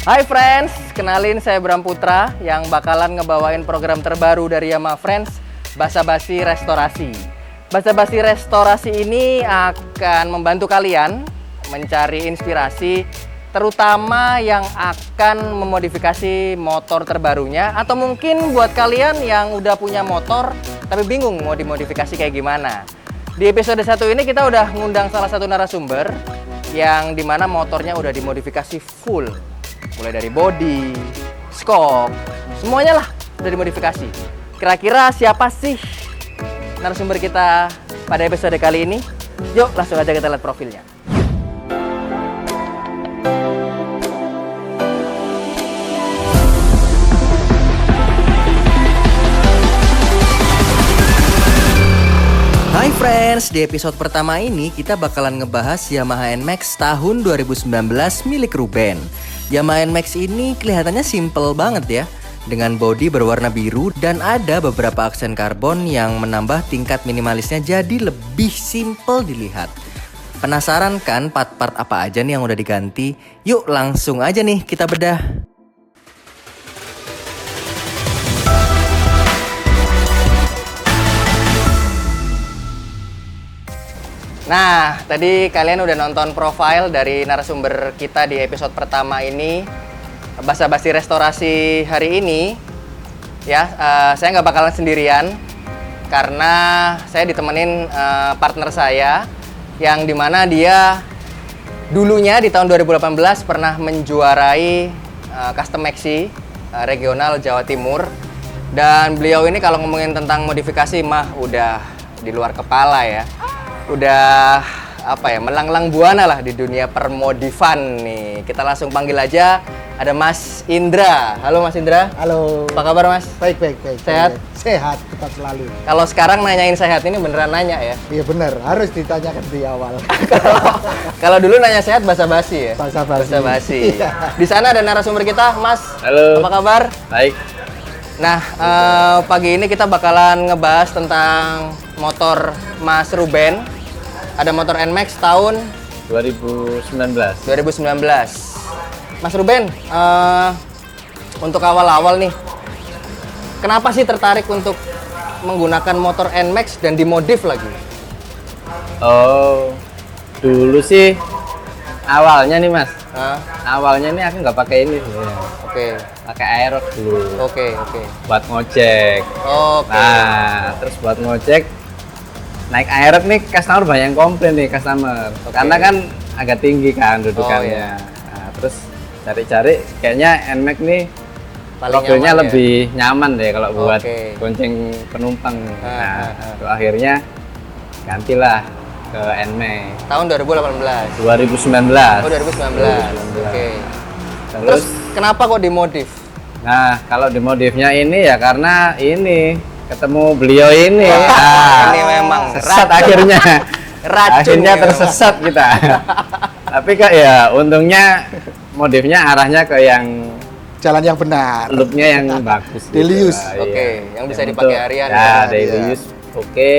Hai friends, kenalin saya Bram Putra yang bakalan ngebawain program terbaru dari Yamaha Friends, Basa-Basi Restorasi. Basa-Basi Restorasi ini akan membantu kalian mencari inspirasi, terutama yang akan memodifikasi motor terbarunya, atau mungkin buat kalian yang udah punya motor tapi bingung mau dimodifikasi kayak gimana. Di episode 1 ini kita udah ngundang salah satu narasumber yang dimana motornya udah dimodifikasi full. Mulai dari body, skok, semuanya lah udah dimodifikasi. Kira-kira siapa sih narasumber kita pada episode kali ini? Yuk langsung aja kita lihat profilnya. Hai friends, di episode pertama ini kita bakalan ngebahas Yamaha NMAX tahun 2019 milik Ruben. Yamaha NMAX ini kelihatannya simple banget ya, dengan bodi berwarna biru dan ada beberapa aksen karbon yang menambah tingkat minimalisnya jadi lebih simple dilihat. Penasaran kan part-part apa aja nih yang udah diganti? Yuk langsung aja nih kita bedah. Nah, tadi kalian udah nonton profile dari narasumber kita di episode pertama ini, Basa-Basi Restorasi hari ini. Ya, saya nggak bakalan sendirian karena saya ditemenin partner saya yang dimana dia dulunya di tahun 2018 pernah menjuarai Custom Maxi regional Jawa Timur, dan beliau ini kalau ngomongin tentang modifikasi mah udah di luar kepala ya. Udah melanglang buana lah di dunia permodifan nih. Kita langsung panggil aja, ada Mas Indra. Halo Mas Indra. Halo. Apa kabar Mas? Baik. Sehat? Sehat, tetap selalu. Kalau sekarang nanyain sehat ini beneran nanya ya? Iya benar, harus ditanyakan di awal. Kalau dulu nanya sehat basa-basi ya? Basa-basi. Di sana ada narasumber kita, Mas. Halo. Apa kabar? Baik. Nah, pagi ini kita bakalan ngebahas tentang motor Mas Ruben. Ada motor NMAX tahun 2019. Mas Ruben, untuk awal-awal nih, kenapa sih tertarik untuk menggunakan motor NMAX dan dimodif lagi? Oh, dulu sih awalnya nih Mas. Hah? Awalnya nih aku nggak pakai ini sebenarnya. Oke. Pakai Aerox dulu. Oke. Buat ngojek. Oke. Nah, terus buat ngojek naik Aerox nih customer banyak yang komplain nih customer. Oke. Karena kan agak tinggi kan dudukannya. Oh, iya. Nah, terus cari-cari kayaknya NMAX nih Paling profilnya nyaman ya? lebih nyaman deh kalau buat Oke. gonceng penumpang. Ah. Itu akhirnya gantilah ke NMAX Tahun 2018. 2019. Oh, 2019. Oke. Terus Terus, kenapa kok dimodif? nah kalau dimodifnya ini ya karena ini ketemu beliau ini. Ini memang sesat racun. akhirnya. Racun Akhirnya ya, tersesat kita. Tapi kak ya untungnya modifnya arahnya ke yang Jalan yang benar. looknya yang bagus. Daily use. lah, Oke, iya. yang bisa Yang dipakai untuk- harian Ya, ya. daily Iya. use. Oke.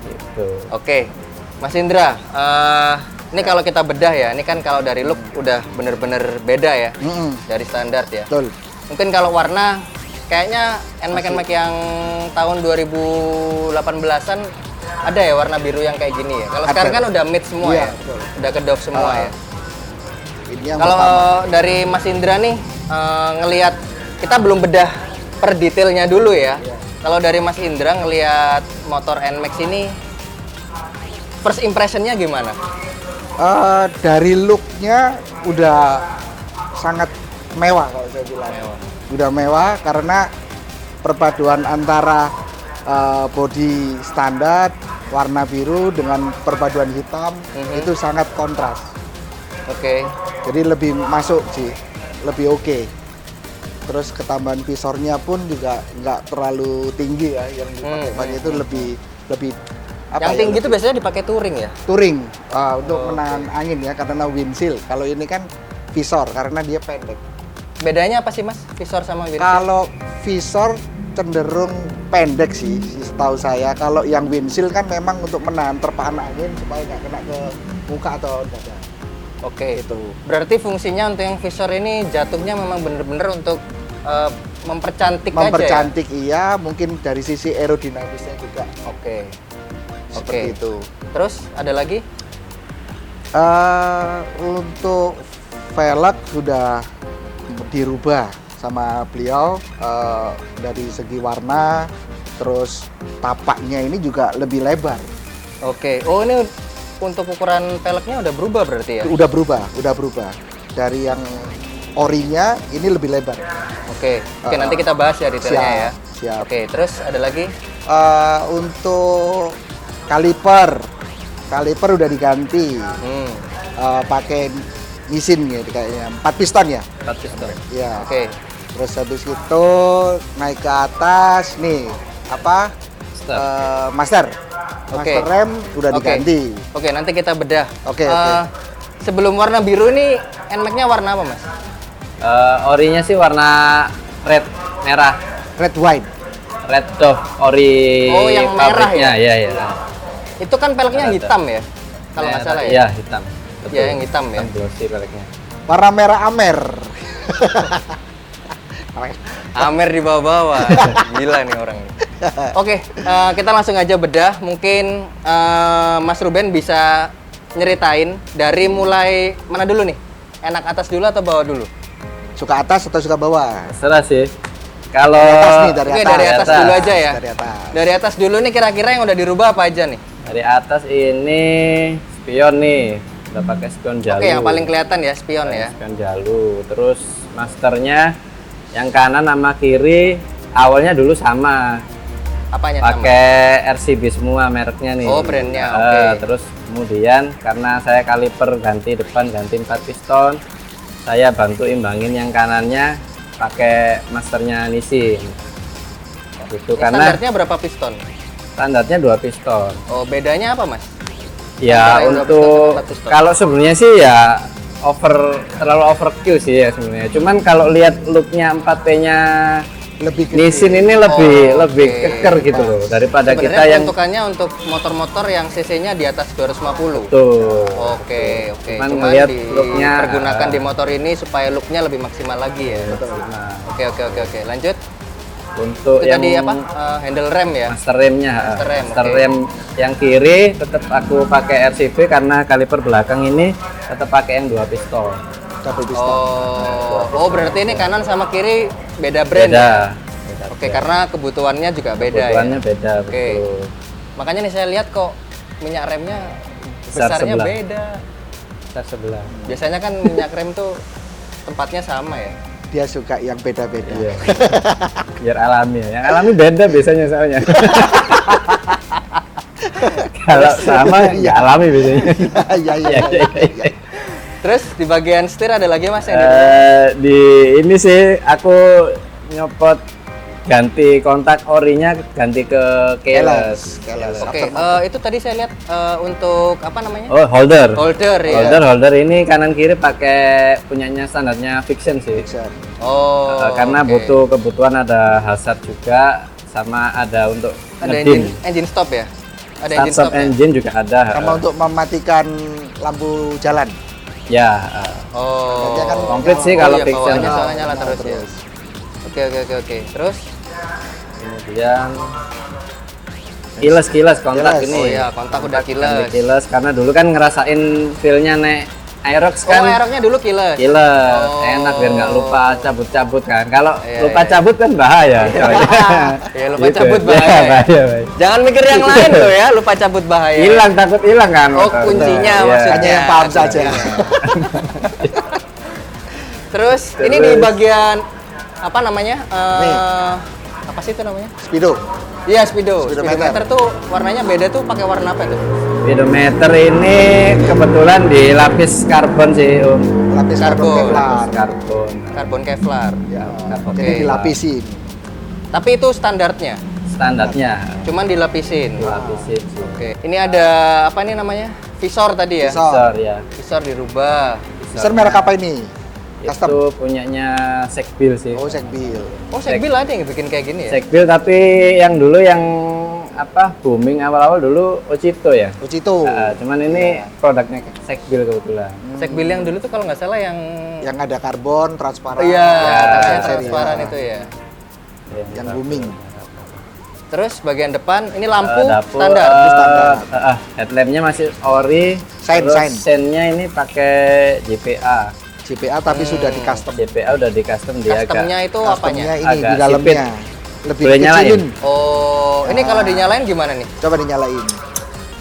Gitu. Oke, Mas Indra, ini kalau kita bedah ya, ini kan kalau dari look udah bener-bener beda ya, dari standar ya. Betul. Mungkin kalau warna, kayaknya NMAX yang tahun 2018-an ada ya warna biru yang kayak gini ya. Kalau Ada. sekarang kan udah mid semua Iya, ya, betul. udah kedok semua ya. Ini yang Kalau pertama. dari Mas Indra nih, ngelihat, kita belum bedah per detailnya dulu ya. Iya. Kalau dari Mas Indra ngelihat motor NMAX ini, first impressionnya gimana? Dari looknya udah sangat mewah kalau saya bilang. Mewah. Udah mewah karena perpaduan antara bodi standar warna biru dengan perpaduan hitam itu sangat kontras. Oke. Jadi lebih masuk sih, lebih oke. Terus ketambahan visornya pun juga nggak terlalu tinggi ya, yang dipakai itu lebih Yang tinggi itu biasanya dipakai touring ya? touring untuk menahan angin ya, karena windshield. Kalau ini kan visor karena dia pendek. Bedanya apa sih Mas, visor sama windshield? Kalau visor cenderung pendek sih setahu saya. Kalau yang windshield kan memang untuk menahan terpahan angin supaya nggak kena ke muka atau dada. Oke. Itu. Berarti fungsinya untuk yang visor ini jatuhnya memang bener-bener untuk mempercantik aja ya? Mempercantik iya, mungkin dari sisi aerodinamisnya juga. Oke. Seperti itu. Terus ada lagi? Untuk velg sudah dirubah sama beliau dari segi warna, terus tapaknya ini juga lebih lebar. Oke. Oh, ini untuk ukuran velgnya udah berubah berarti ya? Udah berubah. Dari yang orinya ini lebih lebar. Oke. Oke, nanti kita bahas ya detailnya ya. Siap. Oke, terus ada lagi? Untuk kaliper udah diganti. Pakai mesin gitu kayaknya 4 piston ya. 4 piston. Iya. Oke. Terus habis itu naik ke atas nih master. Oke. Master rem udah diganti. Oke, nanti kita bedah. Oke. Sebelum warna biru ini NMAX-nya warna apa, Mas? Orinya sih warna red, merah. Red white. Red Dove ori Oh, yang merah pabriknya. ya? Iya. Itu kan peleknya Merah, hitam ya? Kalau nggak salah ya? Iya, hitam. Iya, yang hitam ya. Glossy peleknya. Warna merah Amer. Amer di bawah-bawah. Gila nih orang nih. Oke, kita langsung aja bedah. Mungkin Mas Ruben bisa nyeritain dari mulai mana dulu nih? Enak atas dulu atau bawah dulu? Suka atas atau suka bawah? Terserah sih. Kalau Dari atas nih, dari Oke, atas. dari atas dulu aja ya. Dari atas. Dari atas dulu nih kira-kira yang udah dirubah apa aja nih? dari atas ini spion nih. Udah pakai spion jalu. Oke, yang paling kelihatan ya spion ya. Spion jalu. Terus masternya yang kanan sama kiri awalnya dulu sama. Apanya sama? Pakai RCB semua mereknya nih. Oh, brandnya, oke. Terus kemudian karena saya kaliper ganti depan, ganti 4 piston, saya bantu imbangin yang kanannya pakai masternya Nissin. Itu karena Standarnya berapa piston? standarnya 2 piston. Oh, bedanya apa, Mas? Ya Antara yang 2 piston untuk sama 4 piston. kalau sebenarnya sih ya terlalu overkill sih ya sebenarnya. Cuman kalau lihat looknya 4P-nya Lebih gede. Nissin ini lebih oke. keker gitu loh daripada Sebenarnya kita yang peruntukannya untuk motor-motor yang cc-nya di atas 250. tuh. Oke. Cuman Cuman ngelihat looknya, dipergunakan di motor ini supaya looknya lebih maksimal lagi ya. Nah, Oke. Lanjut. untuk Itu yang tadi apa? Handle rem ya. master remnya, Master rem, oke. rem yang kiri tetap aku pakai RCB karena kaliper belakang ini tetap pakai yang 2 piston. Double piston. Oh, berarti ini kanan sama kiri beda brand ya? Beda. Oke, karena kebutuhannya juga beda Kebutuhannya ya. beda, Oke. betul. Makanya nih saya lihat kok minyak remnya Besar besarnya sebelah. beda. Kita sebelah. Biasanya kan minyak rem tuh tempatnya sama ya. Dia suka yang beda-beda. Iya. Biar alami ya. Yang alami beda biasanya soalnya. Kalau sama nggak alami biasanya. Iya. Terus di bagian setir ada lagi Mas yang Di ini sih aku nyopot ganti kontak orinya ganti ke keyless. Oke, itu tadi saya lihat untuk apa namanya? Oh, holder. Holder ya. Holder ini kanan kiri pakai punyanya standarnya Fiction sih. Oh. Karena oke. butuh kebutuhan ada hazard juga sama ada untuk ada ngedim. engine stop ya? Ada Start engine stop stop ya? engine juga ada. Sama untuk mematikan lampu jalan. Ya, Oh. Berarti kan komplit sih kalau iya, Fiction. bawahnya soalnya nyala terus ya. Oke. Terus? Kemudian kiles kontak Keyless. ini. Oh iya, kontak udah Ganti keyless. keyless karena dulu kan ngerasain feel-nya naik Aerox Oh, kan. aeroknya dulu keyless. Keyless, Oh. enak biar nggak lupa cabut-cabut kan. Kalau Iya, lupa iya. cabut kan bahaya. Iya, lupa Gitu. cabut bahaya ya. bahaya. Jangan mikir yang lain loh ya, lupa cabut bahaya. Hilang, takut hilang kan. Oh, motor. kuncinya Iya. maksudnya. Hanya yang paham saja. Terus, ini di bagian apa namanya? Nih. Apa sih itu namanya? Speedo. Iya, speedo. Speedometer. Speedometer tuh warnanya beda tuh pakai warna apa itu? Speedometer ini kebetulan dilapis karbon sih, Om. Lapis karbon Karbon. Kevlar. Lapis karbon. Karbon Kevlar. Ya, Karbon jadi Kevlar. dilapisin. Tapi itu standarnya, Standarnya cuman dilapisin. dilapisin sih. Oke. Ini ada apa nih namanya? Visor tadi ya? Visor. Visor ya. Visor dirubah. Visor merek apa ini? Custom. Itu punyanya Sekbil sih. Oh, Sekbil. Oh, Sekbil ada yang bikin kayak gini ya? Sekbil tapi yang dulu yang booming awal-awal dulu Ocito ya. Ocito. Cuman ini produknya Sekbil kebetulan. Sekbil yang dulu tuh kalau nggak salah yang Yang ada karbon, transparan. iya, tasnya seri, transparan ya. itu ya. Yang booming. Terus bagian depan ini lampu Dapur, standar. standar. Headlampnya masih ori. Shine, terus shine. Sen-nya ini pakai JPA. JPA tapi sudah di custom. JPA udah di custom dia Customnya itu apanya? Customnya ini Agak di dalamnya. Lebih Boleh nyalain? kecilin. Oh, ini kalau dinyalain gimana nih? Coba dinyalain.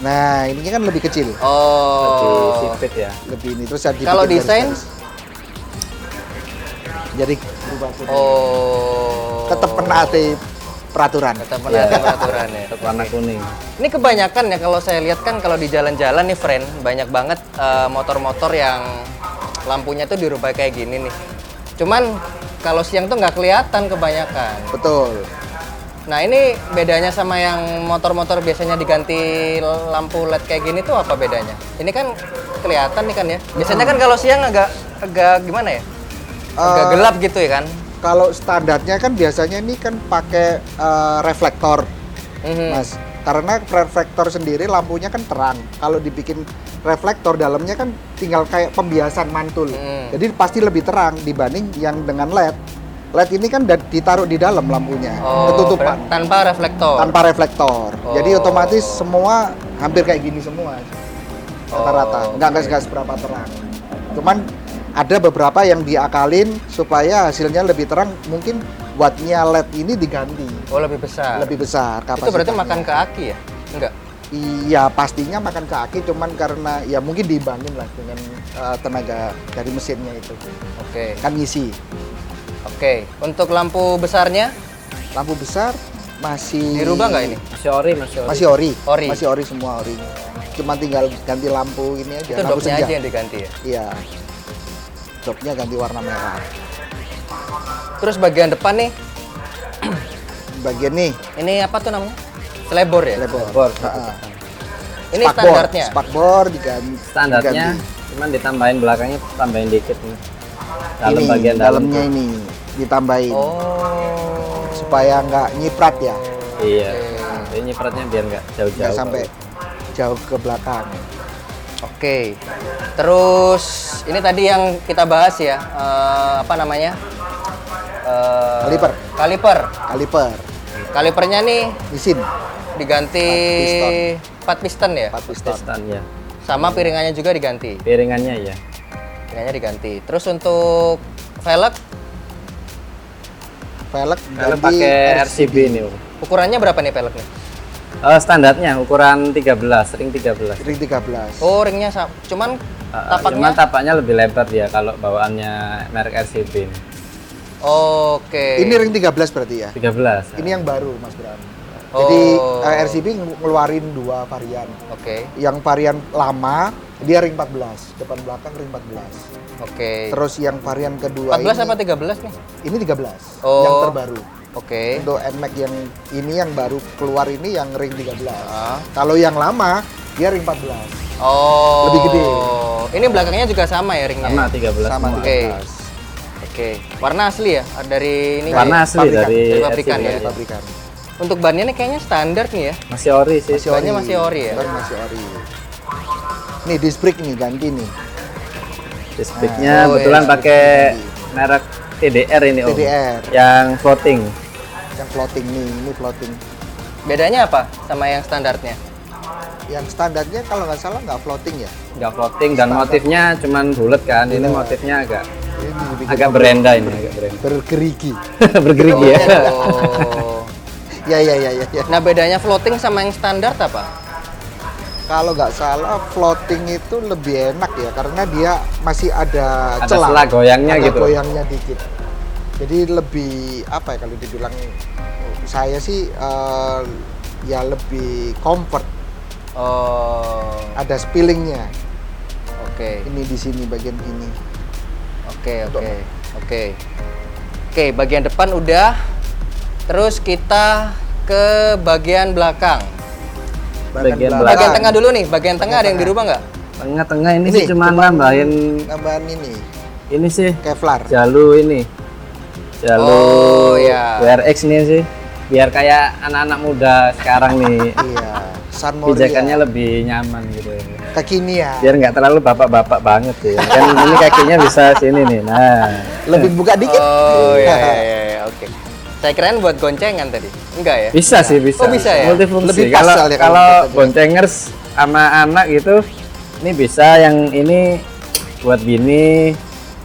Nah, ini kan lebih kecil. Di Oh. sipit ya. Lebih ini terus dibikin Kalau desain? garis-garis. Jadi berubah. Oh. Tetap menaati peraturan. Tetap menaati peraturan ya. Tetap warna kuning. Ini kebanyakan ya kalau saya lihat kan kalau di jalan-jalan nih friend, banyak banget motor-motor yang lampunya tuh dirubah kayak gini nih. Cuman kalau siang tuh nggak kelihatan kebanyakan. Betul. Nah ini bedanya sama yang motor-motor biasanya diganti lampu LED kayak gini tuh apa bedanya? Ini kan kelihatan nih kan ya. Biasanya kan kalau siang agak gimana ya? Agak gelap gitu ya kan? Kalau standarnya kan biasanya ini kan pakai reflektor, Mas. Karena reflektor sendiri lampunya kan terang. Kalau dibikin reflektor dalamnya kan tinggal kayak pembiasan mantul. Jadi pasti lebih terang dibanding yang dengan LED. LED ini kan ditaruh di dalam lampunya, ketutupan. Tanpa reflektor. Tanpa reflektor. Jadi otomatis semua hampir kayak gini semua. Rata-rata. Nggak seberapa terang. Cuman ada beberapa yang diakalin supaya hasilnya lebih terang. Mungkin wattnya LED ini diganti. Oh lebih besar. Lebih besar Itu berarti kapasitasnya. makan ke aki ya? Enggak. Iya, pastinya makan ke aki, cuman karena ya mungkin diimbangin lah dengan tenaga dari mesinnya itu. Oke. Kan ngisi. Oke. Untuk lampu besarnya Lampu besar masih dirubah nggak ini? Masih ori. Masih ori. Ori. Masih ori semua ori. Cuma tinggal ganti lampu ini aja, Itu lampu dopnya senja. aja yang diganti ya. Iya. Joknya ganti warna merah. Terus bagian depan nih, Bagian nih, ini apa tuh namanya? Selebor ya? lebor. Ini standarnya. Spakbor diganti. Standarnya cuman ditambahin belakangnya tambahin dikit nih. Dalam Ini bagian dalam dalamnya ini ditambahin Oh. supaya nggak nyiprat ya, Iya. Ini nyipratnya biar nggak nggak jauh-jauh. sampai jauh ke belakang. Oke. Terus ini tadi yang kita bahas ya, apa namanya? Kaliper. Kaliper. Kalipernya nih Mesin diganti 4 piston ya? 4 piston. Piston ya. Sama piringannya juga diganti. Piringannya ya. Piringannya diganti. Terus untuk velg Velg Kalau ganti pakai RCB nih. Om. ukurannya berapa nih velgnya? Standarnya ukuran 13, ring 13. ring 13. Oh, ringnya sama. Cuman Cuman tapaknya. tapaknya lebih lebar dia kalau bawaannya merek RCB. Oke. Ini ring 13 berarti ya. 13. Ini yang baru Mas Bram. Jadi Oh. RCB ngeluarin 2 varian. Oke. Yang varian lama dia ring 14, depan belakang ring 14. Oke. Terus yang varian kedua 14 ini apa 13 nih? ini 13. Oh. Yang terbaru. Oke. Untuk NMAX yang ini yang baru keluar ini yang ring 13. Ah. Kalau yang lama dia ring 14. Oh. Lebih gede. Ini belakangnya juga sama ya ringnya? Sama ya? 13 Sama semua. 13. Oke. Warna asli ya? Dari ini Warna asli Pabrikan. dari Dari pabrikan RCB. ya? Dari pabrikan. Untuk bannya nih kayaknya standar nih ya. Masih ori sih. Bannya masih ori ya? Ban masih ori. Nih disc brake nih ganti nih. Disc brake-nya Oh, kebetulan iya. pakai merek TDR ini Om. TDR Yang floating. yang floating nih, ini floating. Bedanya apa sama yang standarnya? Yang standarnya kalau nggak salah nggak floating ya. Nggak floating dan Standar. motifnya cuman bulat kan. Ini Bulat. motifnya agak Ini dibikin agak berenda ini, agak berenda. bergerigi. Bergerigi ya. Oh. Ya. Nah bedanya floating sama yang standar apa? Kalau nggak salah floating itu lebih enak ya karena dia masih ada Ada celah. selah goyangnya Ada gitu. goyangnya dikit. Jadi lebih apa ya kalau dibilang saya sih ya lebih comfort. Oh. Ada spillingnya. Oke. Ini di sini bagian ini. Oke. Oke, bagian depan udah. Terus kita ke bagian belakang. Bagian belakang. Bagian tengah dulu nih. Bagian tengah ada yang tengah. dirubah nggak? Tengah-tengah ini Ini, sih cuma nambahin Tambahan ini ini sih Kevlar. jalur ini. Jalur Oh, ya. WRX ini sih. biar kayak anak-anak muda sekarang nih. Iya, San Moria. Pijakannya lebih nyaman gitu. Kekinian. Biar nggak terlalu bapak-bapak banget ya. Kan ini kakinya bisa sini nih. Nah, Lebih buka dikit. Oh iya, oke. Saya kirain buat goncengan tadi. Enggak ya? bisa sih, bisa. Oh, bisa ya? Multifungsi. Lebih pas Kalau soalnya kalau kalau kita jadi. boncengers sama anak gitu, ini bisa yang ini buat bini,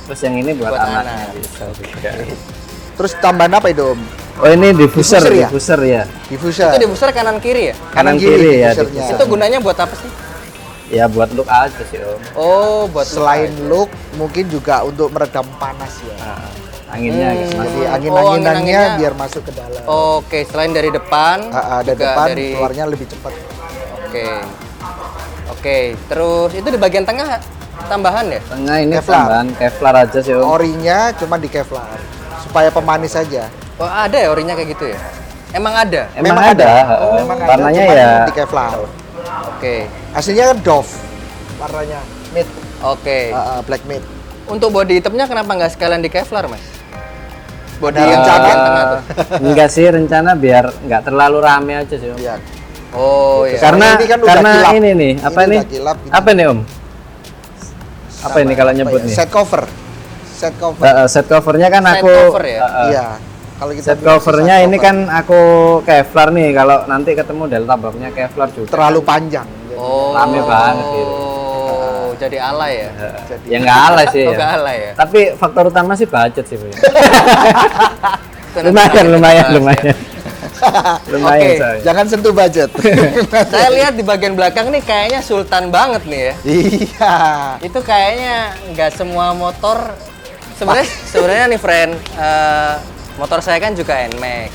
terus yang ini buat, Buat anaknya anak. bisa juga. Terus tambahan apa itu Om? Oh ini diffuser, Diffuser ya? diffuser ya. Diffuser. Itu diffuser kanan kiri ya? Kanan kiri ya. diffusernya. diffuser. Itu gunanya buat apa sih? Ya buat look aja sih Om. Oh, buat Selain look look, mungkin juga untuk meredam panas ya. Nah, anginnya Hmm. gitu. Jadi Oh, angin-anginannya angin-anginnya. biar masuk ke dalam. Oke, selain dari depan, Ada juga depan, dari keluarnya lebih cepat. Oke. Oke, terus itu di bagian tengah tambahan ya? Tengah ini Kevlar. tambahan Kevlar aja sih Om. Orinya cuma di Kevlar supaya pemanis saja. Oh, ada ya orinya kayak gitu ya? Emang ada? Emang Memang ada, Oh, memang ada, warnanya cuman ya di Kevlar. Oke. Aslinya kan Dove warnanya mid, Oke. black mid. Untuk body hitamnya kenapa nggak sekalian di Kevlar, Mas? Body Ada yang rencana. bagian tengah tuh. enggak sih, rencana biar nggak terlalu rame aja sih Om. Iya. Oh iya. Karena ini kan udah karena kilap. ini nih, apa Ini ini? udah kilap, ini. Apa nih Om? Apa ini kalau nyebut nih? Set cover. Set cover. Set covernya kan Set aku cover ya? Iya. Kalau kita set bilang sih covernya set ini cover. kan aku Kevlar nih. Kalau nanti ketemu Delta boxnya Kevlar juga. terlalu panjang. Oh. Rame banget gitu. Oh, jadi alay ya? Jadi Ya nggak alay sih. Oh, Ya. nggak alay ya? Tapi faktor utama sih budget sih Bu. Itu nanti lumayan, kita lumayan, bahas ya. lumayan. Lumayan Oke, saya. jangan sentuh budget. Saya lihat di bagian belakang nih kayaknya sultan banget nih ya. Iya. Itu kayaknya nggak semua motor sebenarnya nih friend, motor saya kan juga NMAX.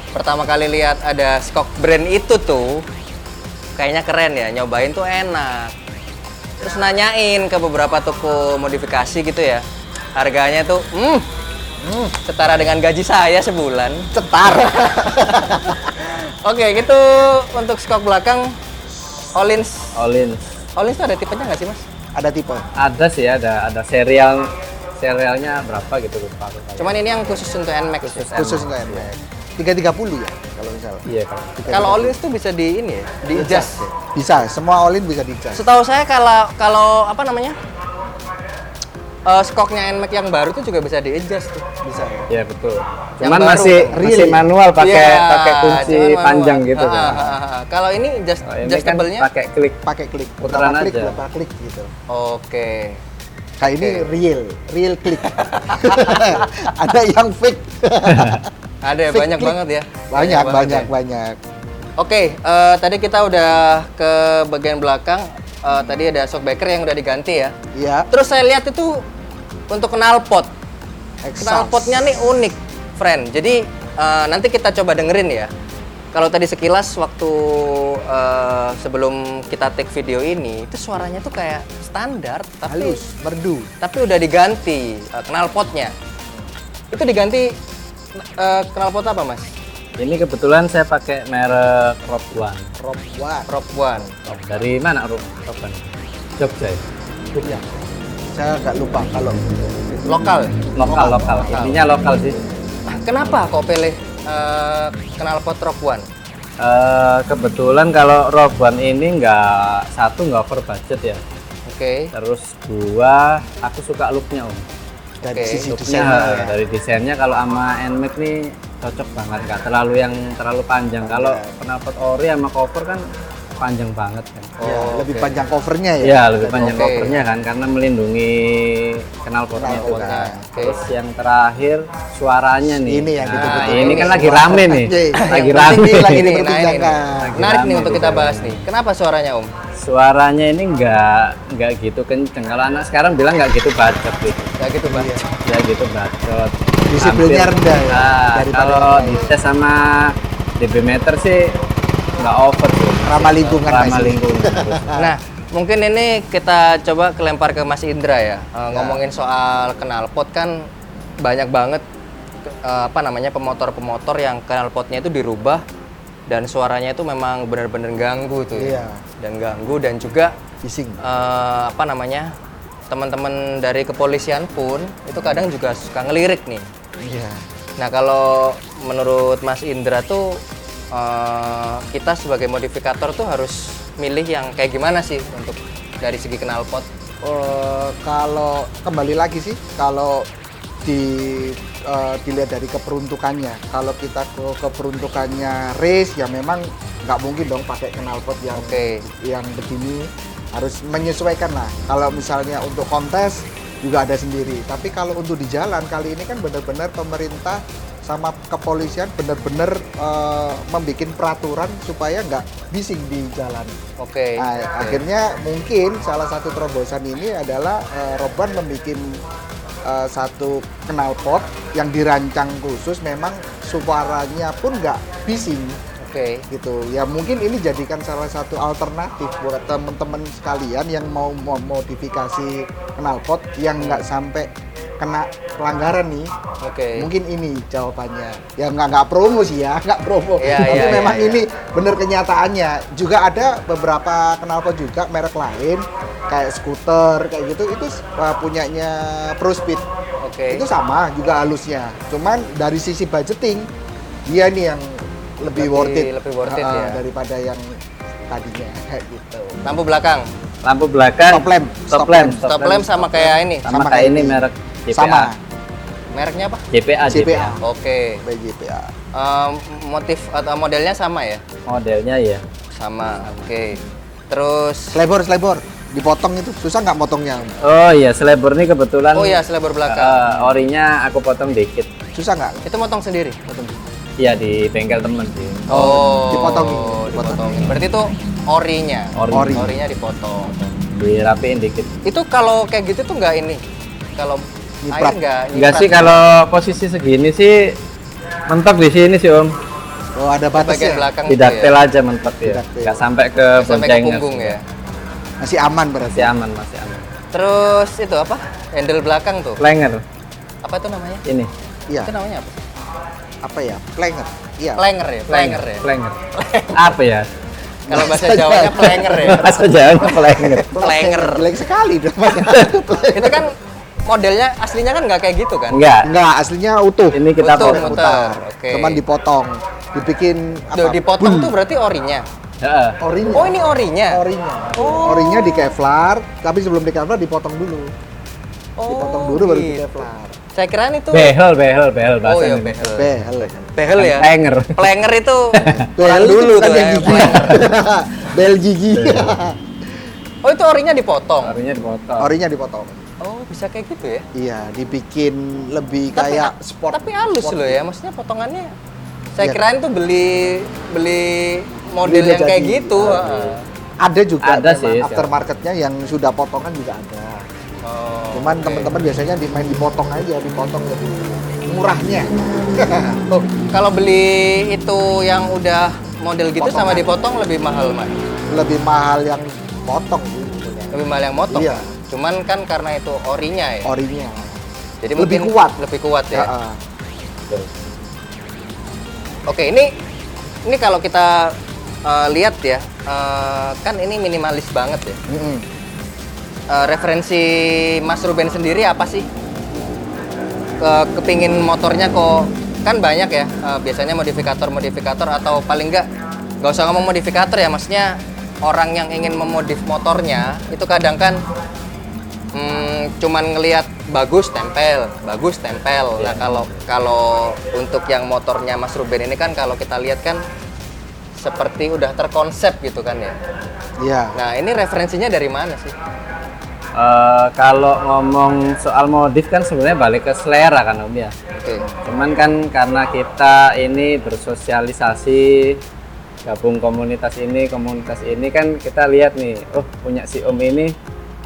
Pertama kali lihat ada skok brand itu tuh kayaknya keren ya, nyobain tuh enak. Terus nanyain ke beberapa toko modifikasi gitu ya, harganya tuh setara dengan gaji saya sebulan. Cetar. Oke, gitu untuk skok belakang Olins. Olin. Olins tuh ada tipenya nggak sih mas? Ada tipe. Ada sih, ada serialnya berapa gitu lupa aku. Cuman ini yang khusus untuk NMAX. Khusus untuk NMAX. 330 ya kalau misalnya. Iya kalau Kalau Olins tuh bisa di ini ya, di adjust. Bisa, semua all-in bisa di-adjust. Setahu saya kalau apa namanya? Skoknya NMAX yang baru tuh juga bisa di adjust tuh. Bisa ya. Iya betul. Yang Cuman baru masih tuh. masih Real. manual pakai Iya, kunci cuman manual. panjang gitu kan. Kalau ini Oh, ini kan adjustable-nya? pakai klik. Pakai klik, Putaran berapa klik, aja. berapa klik gitu. Oke. Kayak ini real klik. Ada yang fake. Ada ya, Fake banyak klik. banget ya. Banyak. Oke, tadi kita udah ke bagian belakang. Tadi ada shockbreaker yang udah diganti ya. Iya. Terus saya lihat itu untuk knalpot. Exhaust. Knalpotnya nih unik, friend. Jadi nanti kita coba dengerin ya. Kalau tadi sekilas waktu sebelum kita take video ini, itu suaranya tuh kayak standar, tapi Halus, merdu. udah diganti knalpotnya. Itu diganti knalpot apa mas? Ini kebetulan saya pakai merek Rob One. Rob One. Rock One. Dari mana Rob One? Jogja. Ya. Saya nggak lupa kalau Lokal. Lokal. Intinya lokal sih. Kenapa kok pilih knalpot Rock One? Kebetulan kalau Rob One ini nggak over budget ya. Oke. Terus dua, aku suka looknya Om. dari Oke. sisi Looknya desainnya ya. dari desainnya kalau sama NMAX nih cocok banget, nggak terlalu panjang. Kalau knalpot ori sama cover kan panjang banget kan. Ya, Oh, lebih oke. panjang covernya ya. Iya, lebih panjang Oke. covernya kan karena melindungi knalpotnya itu Knalpotnya, kan. oke. Terus yang terakhir suaranya nih. Ini yang Nah, ditunggu-tunggu. ini kan lagi rame nih. Iya. Lagi Yang rame. penting Lagi ini, diperbincangkan. Menarik nih Rame untuk di kita sana. bahas nih. Kenapa suaranya Om? Suaranya ini nggak gitu kenceng. Kalau anak sekarang bilang nggak gitu bacot gitu. Ya gitu bang. Ya gitu bacot. Disiplinnya Hampir- rendah ya, Nah, daripada kalau yang lain. dites sama dB meter sih nggak over sih. Ramah lingkungan Ramah masih. lingkungan. Nah, mungkin ini kita coba kelempar ke Mas Indra ya. Ngomongin soal knalpot kan banyak banget apa namanya pemotor-pemotor yang knalpotnya itu dirubah dan suaranya itu memang benar-benar ganggu tuh ya. Iya. Dan ganggu dan juga Bising. apa namanya? Teman-teman dari kepolisian pun itu kadang juga suka ngelirik nih. Iya. Nah, kalau menurut Mas Indra tuh kita sebagai modifikator tuh harus milih yang kayak gimana sih untuk dari segi knalpot? Kalau kembali lagi sih, kalau dilihat dari keperuntukannya, kalau kita keperuntukannya race ya memang nggak mungkin dong pakai knalpot yang begini, harus menyesuaikan lah. Kalau misalnya untuk kontes juga ada sendiri, tapi kalau untuk di jalan kali ini kan benar-benar pemerintah sama kepolisian benar-benar membuat peraturan supaya nggak bising di jalan. Nah, akhirnya mungkin salah satu terobosan ini adalah Roban membuat satu knalpot yang dirancang khusus memang suaranya pun nggak bising. Gitu ya, mungkin ini jadikan salah satu alternatif buat teman-teman sekalian yang mau modifikasi knalpot yang nggak sampai kena pelanggaran nih. Mungkin ini jawabannya. Ya nggak promo sih ya, nggak promo. Tapi memang ini bener kenyataannya. Juga ada beberapa knalpot juga merek lain kayak skuter kayak gitu, itu punyanya ProSpeed. Itu sama juga halusnya. Cuman dari sisi budgeting dia nih yang lebih worth it ya daripada yang tadinya kayak gitu. Lampu belakang stop lamp sama kayak ini. Sama kayak ini merek JPA. Sama. Mereknya apa? JPA. JPA. Motif atau modelnya sama ya? Modelnya ya. Sama. Terus Selebor dipotong itu susah nggak motongnya? Oh iya, selebor ini kebetulan. Oh iya, selebor belakang. Orinya aku potong dikit. Susah nggak? Itu motong sendiri? Iya, di bengkel temen sih. Dipotongin. Berarti itu orinya. Orinya dipotong. Dirapiin dikit. Itu kalau kayak gitu tuh nggak ini. Kalau air nggak sih, kalau posisi segini sih mentok di sini sih Om. Oh, ada batasnya. Bagian belakang di daktel aja mentok ya. Nggak sampai ke boncengan. Punggung ya. Masih aman berarti. Masih aman. Terus itu apa? Handle belakang tuh. Flanger. Apa itu namanya? Ini. Iya. Itu namanya apa? Apa ya? Flanger. Iya. Flanger ya. Apa ya? Kalau bahasa Jawanya flanger ya. Bahasa Jawanya flanger. Flanger. Jelek sekali namanya. Itu kan modelnya aslinya kan nggak kayak gitu kan? Enggak, aslinya utuh. Ini kita putar. Cuman dipotong. Dibikin apa? Dipotong tuh berarti orinya. Orinya. Oh, ini orinya. Orinya di Kevlar, tapi sebelum di Kevlar dipotong dulu. Dipotong dulu baru di Kevlar. Saya kira itu behel bahasa Oh iya, Behel. behel ya. Flanger itu Behel dulu kan tuh yang ya. gigi. Bel gigi. Oh, itu orinya dipotong. Orinya dipotong. Oh, bisa kayak gitu ya? Iya, dibikin lebih kayak sport. Tapi halus sport. loh ya, maksudnya potongannya. Saya Iya. kirain tuh beli model yang kayak gitu. Ada juga Ada memang sih, aftermarketnya yang sudah potongan juga ada. Cuman teman-teman biasanya main dipotong aja, dipotong lebih murahnya. Oh, kalau beli itu yang udah model gitu sama dipotong lebih mahal, Mas? Lebih mahal yang potong sih sebetulnya. Lebih mahal yang motong. Iya. Cuman kan karena itu orinya ya. Orinya. Jadi lebih mungkin kuat. Lebih kuat ya. Ya, Oke, ini kalau kita lihat ya, kan ini minimalis banget ya. Referensi Mas Ruben sendiri apa sih? Kepingin motornya kok kan banyak ya, biasanya modifikator atau paling nggak usah ngomong modifikator ya, maksudnya orang yang ingin memodif motornya itu kadang kan cuman ngelihat bagus tempel. Nah, kalau untuk yang motornya Mas Ruben ini kan kalau kita lihat kan seperti udah terkonsep gitu kan ya. Iya. Nah, ini referensinya dari mana sih? Kalau ngomong soal modif kan sebenarnya balik ke selera kan Om ya. Cuman kan karena kita ini bersosialisasi, gabung komunitas ini kan kita lihat nih, oh punya si Om ini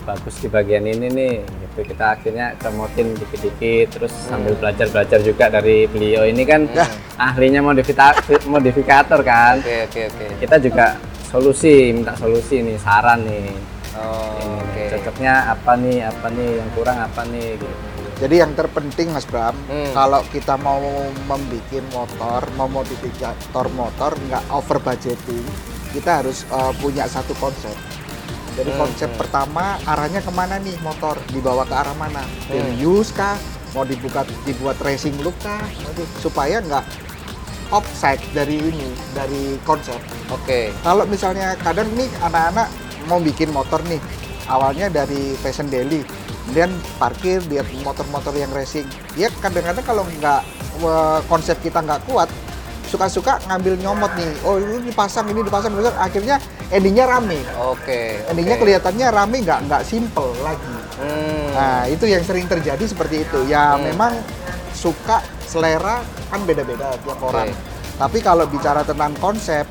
bagus di bagian ini nih, gitu. Kita akhirnya promotin dikit-dikit, terus sambil belajar juga dari beliau ini kan ahlinya modifikator kan. Oke. Kita juga minta solusi nih, saran nih. Cocoknya apa nih, yang kurang apa nih gitu. Jadi yang terpenting Mas Bram, kalau kita mau membuat motor, mau modifikator motor nggak over budgeting, kita harus punya satu konsep. Jadi konsep pertama arahnya kemana nih motor, dibawa ke arah mana? Serius kah? mau dibuat racing look kah, supaya nggak offside dari konsep. Oke. Kalau misalnya kadang nih anak-anak mau bikin motor nih, awalnya dari fashion daily, kemudian parkir dia motor-motor yang racing. Dia kadang-kadang kalau nggak konsep kita nggak kuat, suka-suka ngambil nyomot nih. Oh ini dipasang, akhirnya endingnya rame. Oke. Endingnya kelihatannya rame, nggak simple lagi. Nah itu yang sering terjadi seperti itu. Ya memang suka selera kan beda-beda tiap orang. Tapi kalau bicara tentang konsep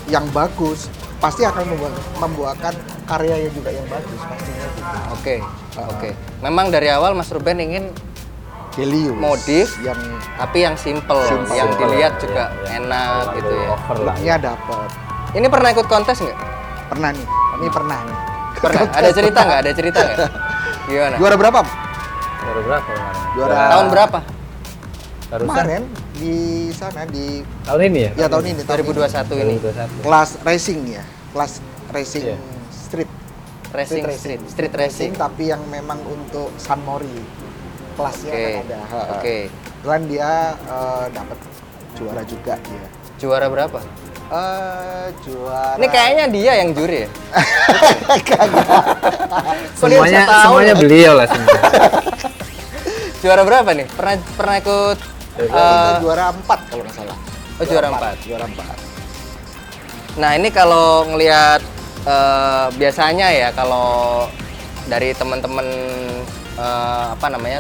yang bagus, pasti akan membuahkan karya yang juga yang bagus pastinya gitu. Oke. Memang dari awal Mas Ruben ingin Helios modif yang tapi yang simple. Yang dilihat juga enak gitu ya. looknya dapat. Ini pernah ikut kontes nggak? Pernah nih. Pernah. Ada cerita nggak? Gimana? Juara berapa? Baru berapa kemarin? Juara Tahun berapa? Barusan kemarin di sana di tahun ini ya? ya tahun ini 2021 ini. 2021. kelas racing ya, kelas racing Iya. street Street racing. tapi yang memang untuk San Mori kelasnya Oke. kan ada. Oke. Kebetulan dia dapat juara juga dia. Juara berapa? Juara. Ini kayaknya dia yang juri ya? Semuanya beliau lah sebenarnya. Juara berapa nih? Pernah ikut juara 4 kalau nggak salah. Oh, juara 4. Juara 4. Nah, ini kalau ngelihat biasanya ya kalau dari teman-teman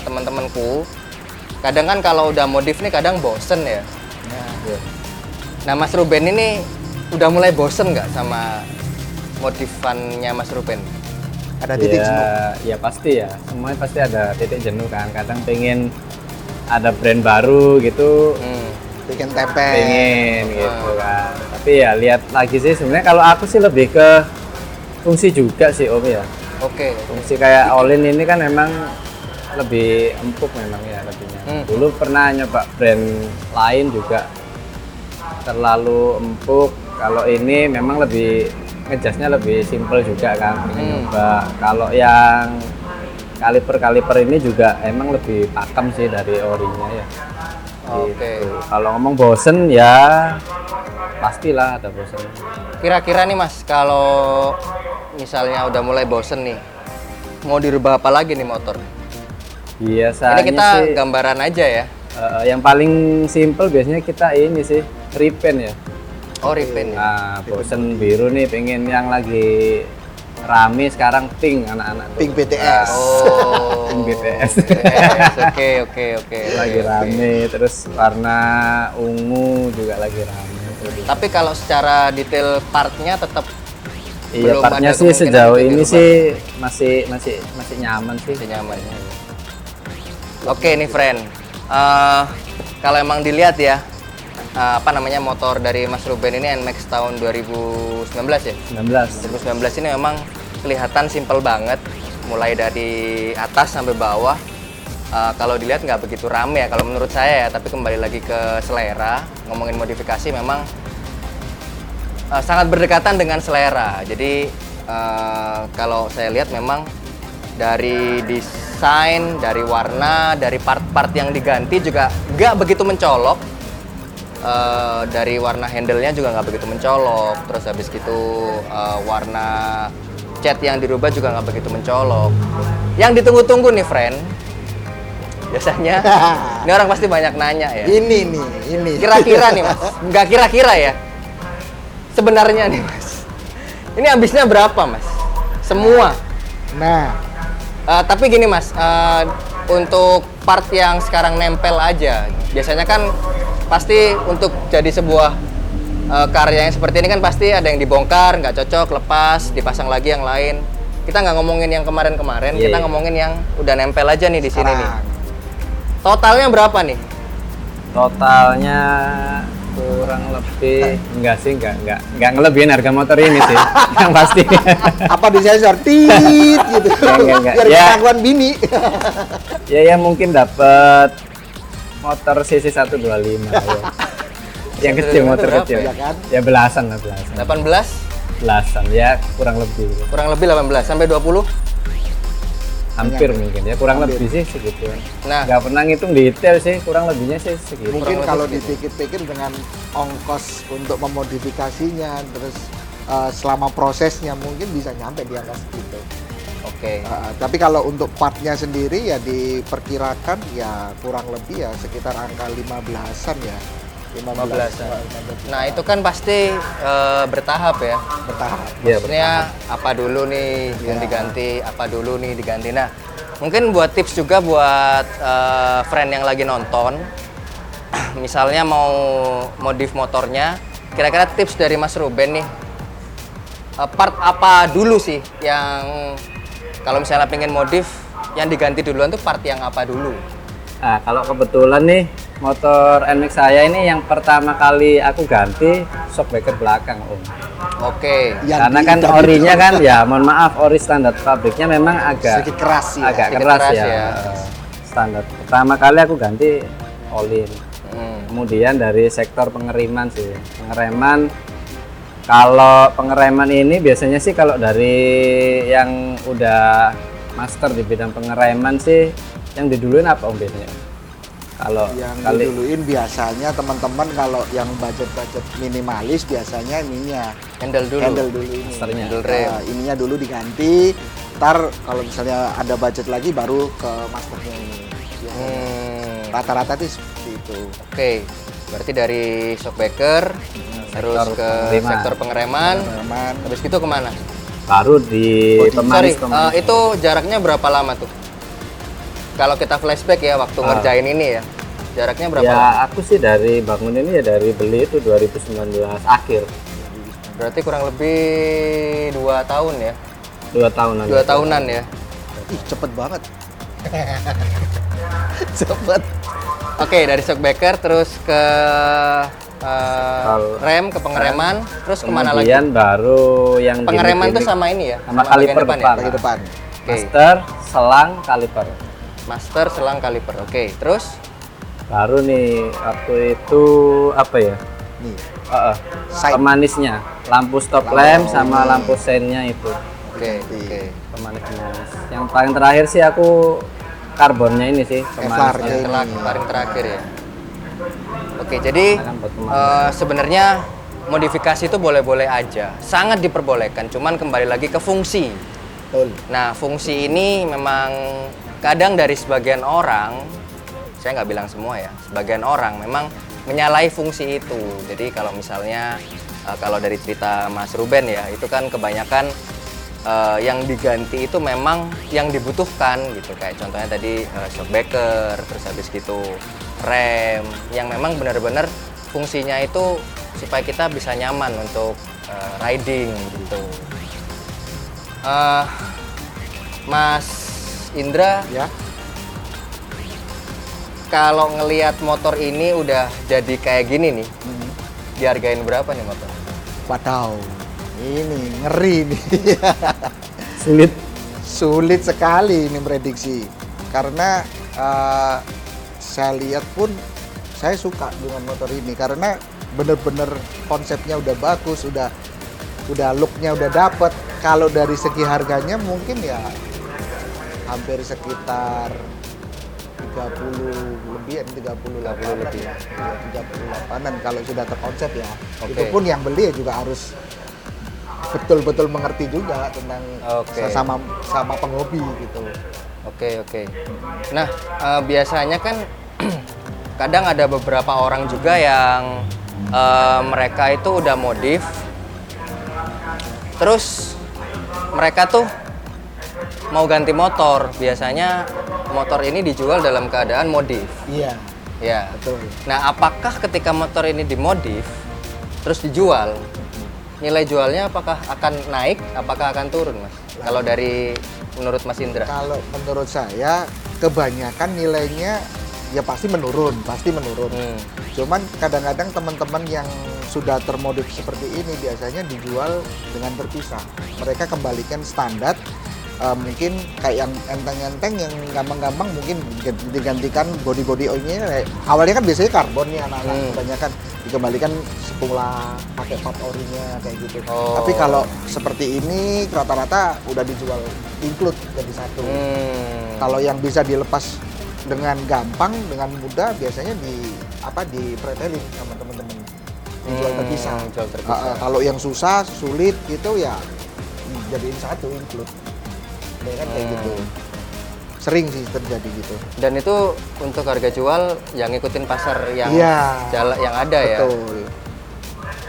teman-temanku, kadang kan kalau udah modif nih kadang bosen ya. Nah, Mas Ruben ini udah mulai bosen nggak sama modifannya Mas Ruben? Ada titik jenuh. Ya pasti ya, semuanya pasti ada titik jenuh kan. Kadang pengen ada brand baru gitu, Bikin tempe. pengen gitu kan. Tapi ya lihat lagi sih sebenarnya kalau aku sih lebih ke fungsi juga sih Om ya. Oke. Fungsi kayak Olin ini kan memang lebih empuk memang ya lebihnya. Dulu pernah nyoba brand lain juga terlalu empuk. Kalau ini memang lebih ngejasnya lebih simple juga kan. Nyoba. Kalau yang kaliper ini juga emang lebih pakem sih dari orinya ya. Oke. Gitu. Kalau ngomong bosen ya pastilah ada bosen. Kira-kira nih Mas, kalau misalnya udah mulai bosen nih, mau dirubah apa lagi nih motor? Biasanya Ini kita sih gambaran aja ya. yang paling simple biasanya kita ini sih repaint ya. Oh, repaint ya. Nah, bosen biru nih pengen yang lagi rame sekarang pink anak-anak tuh. Pink BTS. Oh. Pink BTS. Oke. Lagi rame, terus warna ungu juga lagi rame. Tapi kalau secara detail partnya tetap Iya, belum partnya ada sih kemungkinan sejauh untuk ini dirubah. sih masih nyaman sih. masih nyaman. Oke nih friend, kalau emang dilihat ya, motor dari Mas Ruben ini NMAX tahun 2019 ya? 19. 2019 ini memang kelihatan simple banget, mulai dari atas sampai bawah. Kalau dilihat nggak begitu rame ya kalau menurut saya ya, tapi kembali lagi ke selera. Ngomongin modifikasi memang sangat berdekatan dengan selera. Jadi kalau saya lihat memang dari desain, dari warna, dari part-part yang diganti juga nggak begitu mencolok. Dari warna handle-nya juga nggak begitu mencolok. Terus habis gitu warna cat yang dirubah juga nggak begitu mencolok. Yang ditunggu-tunggu nih friend, biasanya ini orang pasti banyak nanya ya. Ini. Kira-kira nih Mas, nggak kira-kira ya. Sebenarnya nih Mas, ini habisnya berapa Mas? Semua. Nah, Tapi gini Mas, untuk part yang sekarang nempel aja, biasanya kan pasti untuk jadi sebuah karya yang seperti ini kan pasti ada yang dibongkar, nggak cocok, lepas, dipasang lagi yang lain. Kita nggak ngomongin yang kemarin-kemarin, kita ngomongin yang udah nempel aja nih di sini nih. Totalnya berapa nih? Totalnya kurang lebih enggak ngelebihin harga motor ini sih. Yang pasti. apa disensor tit gitu. Enggak. Biar Ya. ketahuan bini. ya mungkin dapat motor CC 125 ya. Yang kecil, motor berapa kecil. ya kan? Ya belasan lah, 18? Belasan ya kurang lebih. Kurang lebih 18 sampai 20? Hampir Menyangkut. mungkin ya, kurang Hampir. lebih sih segitu. Nah, Nggak pernah ngitung detail sih, kurang lebihnya sih segitu. Mungkin lebih kalau segitu. dipikir-pikir dengan ongkos untuk memodifikasinya, terus selama prosesnya mungkin bisa nyampe di angka segitu. oke. Tapi kalau untuk partnya sendiri ya diperkirakan ya kurang lebih ya sekitar angka 15-an ya. 15-an. Nah, itu kan pasti bertahap ya. bertahap. Iya, Maksudnya apa dulu nih ganti-ganti, apa dulu nih diganti. Nah, mungkin buat tips juga buat friend yang lagi nonton, misalnya mau modif motornya, kira-kira tips dari Mas Ruben nih, part apa dulu sih yang kalau misalnya pengen modif, yang diganti duluan tuh part yang apa dulu? Nah, kalau kebetulan nih motor NMAX saya ini yang pertama kali aku ganti shockbreaker belakang, Om. Oke. Yang Karena kan di- orinya kan ya mohon maaf, ori standar pabriknya memang agak sedikit keras ya. agak sedikit keras, keras ya. ya. Standar. Pertama kali aku ganti olin. Hmm. Kemudian dari sektor pengeriman sih. Pengereman, kalau pengereman ini biasanya sih kalau dari yang udah master di bidang pengereman sih yang diduluin apa Om biasanya? Kalau Yang kali diduluin biasanya teman-teman kalau yang budget-budget minimalis biasanya ininya Handle dulu. handle dulu ini. Masternya. Handle rem. Ininya dulu diganti. Ntar kalau misalnya ada budget lagi baru ke masternya ini. Biasanya. Rata-rata sih seperti itu. Oke. Berarti dari shockbreaker, terus sektor ke pengereman. sektor pengereman, Pengereman. habis itu kemana? baru di Sorry, pemanis. itu jaraknya berapa lama tuh? Kalau kita flashback ya waktu ngerjain ini ya, jaraknya berapa Ya lama? aku sih dari bangun ini ya dari beli itu 2019 akhir, Berarti kurang lebih 2 tahun ya, 2 tahunan. 2 tahunan ya. Ih, cepet banget. cepet. Oke, dari shockbreaker terus ke Kalau rem, ke pengereman, terus kemana lagi? Kemudian baru yang Pengereman tuh gimmick-gimmick sama ini ya? sama bagian kaliper depan depan. Lagi depan. Oke. Master, selang, kaliper. Master, selang, kaliper. Oke, terus? Baru nih waktu itu apa ya? Nih. Side. Pemanisnya, lampu stop lamp sama lampu seinnya itu. Oke, oke. Pemanis-pemanis. Yang paling terakhir sih aku karbonnya ini sih, Kevlar. pemanis. Paling terakhir ya. Oke, jadi Akan buat pemanis. sebenarnya modifikasi itu boleh-boleh aja, sangat diperbolehkan. Cuman kembali lagi ke fungsi. Betul. Nah, fungsi ini memang kadang dari sebagian orang, saya nggak bilang semua ya, sebagian orang memang menyalahi fungsi itu. Jadi kalau misalnya kalau dari cerita Mas Ruben ya, itu kan kebanyakan yang diganti itu memang yang dibutuhkan gitu. Kayak contohnya tadi shockbreaker, terus habis gitu rem, yang memang benar-benar fungsinya itu supaya kita bisa nyaman untuk riding gitu. Mas Indra, Ya. kalau ngelihat motor ini udah jadi kayak gini nih, dihargain berapa nih motor? Wadaw. Ini ngeri nih. Sulit. Sulit sekali ini prediksi. Karena saya lihat pun saya suka dengan motor ini karena bener-bener konsepnya udah bagus, udah looknya udah dapet. Kalau dari segi harganya mungkin ya hampir sekitar 30 lebih, 38 lebih ya. 38-an kalau sudah terkonsep ya. Oke. Itu pun yang beli ya juga harus betul-betul mengerti juga tentang Oke. sama penghobi gitu. Oke, oke. Nah, biasanya kan kadang ada beberapa orang juga yang mereka itu udah modif, terus mereka tuh mau ganti motor. Biasanya motor ini dijual dalam keadaan modif. Iya, Ya. betul. Nah, apakah ketika motor ini dimodif terus dijual, nilai jualnya apakah akan naik, apakah akan turun, Mas? Kalau dari menurut Mas Indra? Kalau menurut saya kebanyakan nilainya ya pasti menurun. Hmm. Cuman kadang-kadang teman-teman yang sudah termodif seperti ini biasanya dijual dengan terpisah. Mereka kembalikan standar mungkin kayak yang enteng-enteng yang gampang-gampang mungkin digantikan body oilnya. Awalnya kan biasanya karbon nih anak-anak kebanyakan, dikembalikan semula pakai part orinya kayak gitu. Oh. Tapi kalau seperti ini rata-rata udah dijual include jadi satu. Kalau yang bisa dilepas dengan gampang, dengan mudah biasanya di pretelin sama teman-teman, dijual terpisah. Jual terpisah. Kalau yang susah, sulit gitu ya jadiin satu include. Ya kan kayak gitu. Sering sih terjadi gitu. Dan itu untuk harga jual yang ngikutin pasar yang Iya, yang ada ya. betul.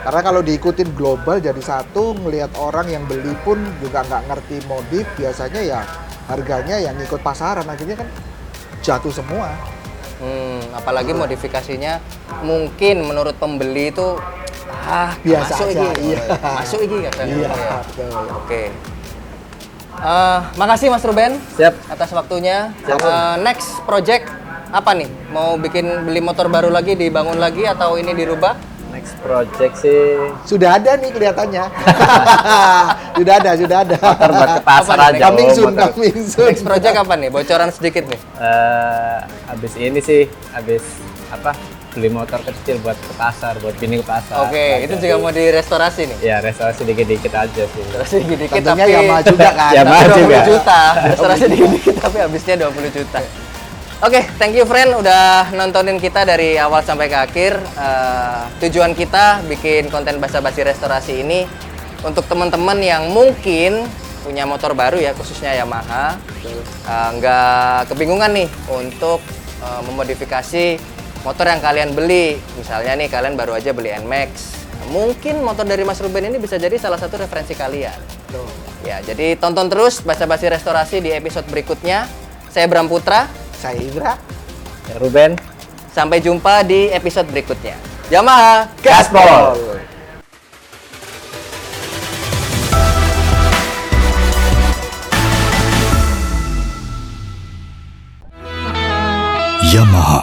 Karena kalau diikutin global jadi satu, ngelihat orang yang beli pun juga nggak ngerti modif, biasanya ya harganya yang ikut pasaran, akhirnya kan jatuh semua. Apalagi modifikasinya mungkin menurut pembeli itu Biasa masuk aja, iki. iya. Masuk iki katanya. Iya, Ya. betul. Oke. Makasih Mas Ruben Siap. atas waktunya. Siap. Next project apa nih? Mau beli motor baru lagi, dibangun lagi atau ini dirubah? Next project sih Sudah ada nih kelihatannya. sudah ada. motor buat ke pasar Apa nih? aja. Coming Om, soon, motor. coming soon. Next project apa nih? Bocoran sedikit nih. Habis ini sih, beli motor kecil buat ke pasar, buat bini ke pasar. Oke, itu juga mau direstorasi nih. Ya, restorasi dikit-dikit aja sih. Restorasi dikit Tentunya tapi Yamaha juga kan. Yamaha tapi 20 juga. juta. Restorasi dikit tapi habisnya 20 juta. Oke, thank you friend udah nontonin kita dari awal sampai ke akhir. Tujuan kita bikin konten basa-basi restorasi ini untuk teman-teman yang mungkin punya motor baru ya, khususnya Yamaha, nggak kebingungan nih untuk memodifikasi motor yang kalian beli. Misalnya nih kalian baru aja beli NMAX, mungkin motor dari Mas Ruben ini bisa jadi salah satu referensi kalian. Tuh. Ya, jadi tonton terus basa-basi restorasi di episode berikutnya. Saya Bram Putra. Saya Ibra. Ya, Ruben. Sampai jumpa di episode berikutnya. Yamaha Gaspol. Yamaha